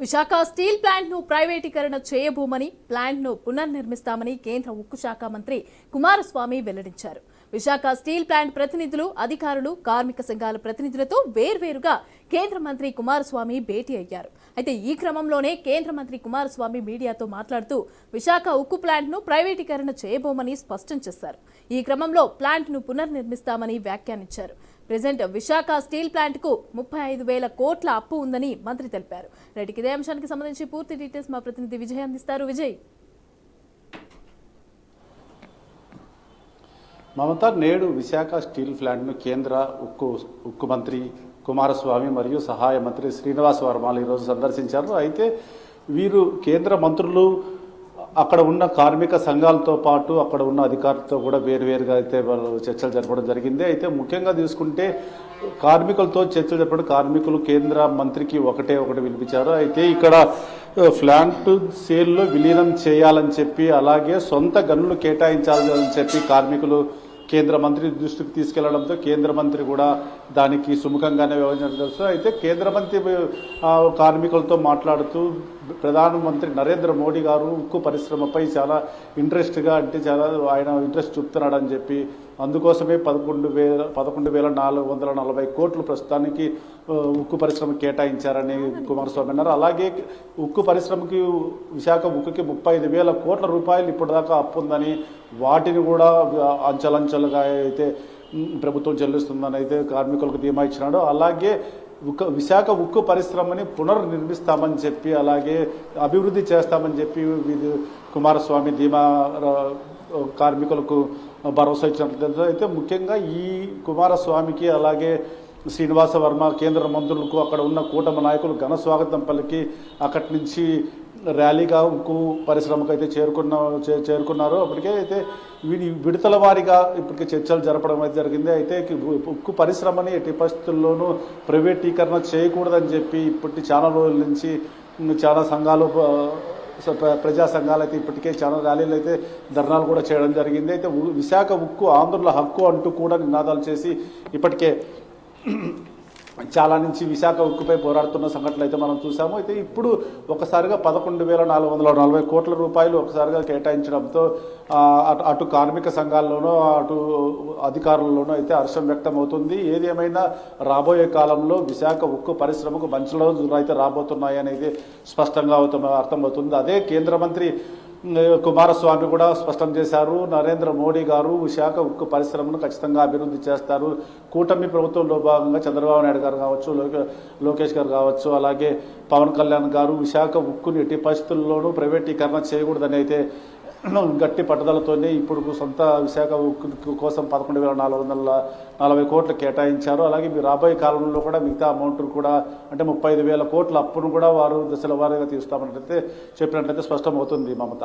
Visakha steel plant ను ప్రైవేటీకరణ చేయబోమని plant ను పునర్నిర్మిస్తామని కేంద్ర ఉక్కు శాఖ మంత్రి కుమారస్వామి వెల్లడించారు. విశాఖ స్టీల్ ప్లాంట్ ప్రతినిధులు, అధికారులు, కార్మిక సంఘాల ప్రతినిధులతో వేర్వేరుగా కేంద్ర మంత్రి కుమారస్వామి భేటీ అయ్యారు. అయితే ఈ క్రమంలోనే కేంద్ర మంత్రి కుమారస్వామి మీడియాతో మాట్లాడుతూ విశాఖ ఉక్కు ప్లాంట్ ను ప్రైవేటీకరణ చేయబోమని స్పష్టం చేశారు. ఈ క్రమంలో ప్లాంట్ ను పునర్నిర్మిస్తామని వ్యాఖ్యానించారు. ప్రెజెంట్ విశాఖ స్టీల్ ప్లాంట్ కు 35,000 కోట్ల అప్పు ఉందని మంత్రి తెలిపారు. రైట్, ఇదే అంశానికి సంబంధించి పూర్తి డీటెయిల్స్ మా ప్రతినిధి విజయ్ అందిస్తారు. విజయ్, మమత, నేడు విశాఖ స్టీల్ ప్లాంట్ను కేంద్ర ఉక్కు మంత్రి కుమారస్వామి మరియు సహాయ మంత్రి శ్రీనివాస్ వర్మలు ఈరోజు సందర్శించారు. అయితే వీరు కేంద్ర మంత్రులు అక్కడ ఉన్న కార్మిక సంఘాలతో పాటు అక్కడ ఉన్న అధికారులతో కూడా వేరువేరుగా అయితే వాళ్ళు చర్చలు జరపడం జరిగింది. అయితే ముఖ్యంగా తీసుకుంటే కార్మికులతో చర్చలు జరపడం, కార్మికులు కేంద్ర మంత్రికి ఒకటి వినిపించారు. అయితే ఇక్కడ ప్లాంట్ సేల్లో విలీనం చేయాలని చెప్పి, అలాగే సొంత గనులు కేటాయించాలని చెప్పి కార్మికులు కేంద్ర మంత్రి దృష్టికి తీసుకెళ్లడంతో కేంద్ర మంత్రి కూడా దానికి సుముఖంగానే వ్యవహరించడం తెలుసు. అయితే కేంద్ర మంత్రి కార్మికులతో మాట్లాడుతూ ప్రధానమంత్రి నరేంద్ర మోడీ గారు ఉక్కు పరిశ్రమపై చాలా ఇంట్రెస్ట్గా, అంటే చాలా ఆయన ఇంట్రెస్ట్ చూపుతున్నాడని చెప్పి, అందుకోసమే 11,440 కోట్లు ప్రస్తుతానికి ఉక్కు పరిశ్రమ కేటాయించారని కుమారస్వామి అన్నారు. అలాగే ఉక్కు పరిశ్రమకి, విశాఖ ఉక్కుకి 35,000 కోట్ల రూపాయలు ఇప్పటిదాకా అప్పు ఉందని, వాటిని కూడా అంచెలంచెలుగా అయితే ప్రభుత్వం చెల్లిస్తుందని అయితే కార్మికులకు ధీమా ఇచ్చినాడు. అలాగే విశాఖ ఉక్కు పరిశ్రమని పునర్నిర్మిస్తామని చెప్పి, అలాగే అభివృద్ధి చేస్తామని చెప్పి కుమారస్వామి ధీమా కార్మికులకు భరోసా ఇచ్చినట్లు తెలుసు. అయితే ముఖ్యంగా ఈ కుమారస్వామికి, అలాగే శ్రీనివాస వర్మ కేంద్ర మంత్రులకు అక్కడ ఉన్న కూటమి నాయకులు ఘన స్వాగతం పలికి అక్కడి నుంచి ర్యాలీగా ఉక్కు పరిశ్రమకు అయితే చేరుకున్నారు. అప్పటికే అయితే విడతల వారీగా ఇప్పటికే చర్చలు జరపడం అయితే జరిగింది. అయితే ఉక్కు పరిశ్రమని ఎట్టి పరిస్థితుల్లోనూ ప్రైవేటీకరణ చేయకూడదని చెప్పి ఇప్పటి చాలా రోజుల నుంచి చాలా సంఘాలు, ప్రజా సంఘాలు అయితే ఇప్పటికే చాలా ర్యాలీలు అయితే ధర్నాలు కూడా చేయడం జరిగింది. అయితే విశాఖ ఉక్కు ఆంధ్రుల హక్కు అంటూ కూడా నినాదాలు చేసి ఇప్పటికే చాలా నుంచి విశాఖ ఉక్కుపై పోరాడుతున్న సంఘటనలు అయితే మనం చూసాము. అయితే ఇప్పుడు ఒకసారిగా 11,440 కోట్ల రూపాయలు ఒకసారిగా కేటాయించడంతో అటు కార్మిక సంఘాల్లోనూ అటు అధికారుల్లోనూ అయితే హర్షం వ్యక్తం అవుతుంది. ఏది ఏమైనా రాబోయే కాలంలో విశాఖ ఉక్కు పరిశ్రమకు మంచి రోజులు అయితే రాబోతున్నాయనేది స్పష్టంగా అర్థమవుతుంది. అదే కేంద్ర మంత్రి కుమారస్వామి కూడా స్పష్టం చేశారు. నరేంద్ర మోడీ గారు విశాఖ ఉక్కు పరిశ్రమను ఖచ్చితంగా అభివృద్ధి చేస్తారు. కూటమి ప్రభుత్వంలో భాగంగా చంద్రబాబు నాయుడు గారు కావచ్చు, లోకేష్ గారు కావచ్చు, అలాగే పవన్ కళ్యాణ్ గారు విశాఖ ఉక్కుని ఎట్టి పరిస్థితుల్లోనూ ప్రైవేటీకరణ చేయకూడదని అయితే గట్టి పట్టుదలతోనే ఇప్పుడు సొంత విశాఖ ఉక్కు కోసం 11,440 కోట్లు కేటాయించారు. అలాగే మీ రాబోయే కాలంలో కూడా మిగతా అమౌంట్ కూడా, అంటే 35,000 కోట్ల అప్పును కూడా వారు దశల వారీగా తీస్తామన్నట్లయితే చెప్పినట్లయితే స్పష్టమవుతుంది. మమత.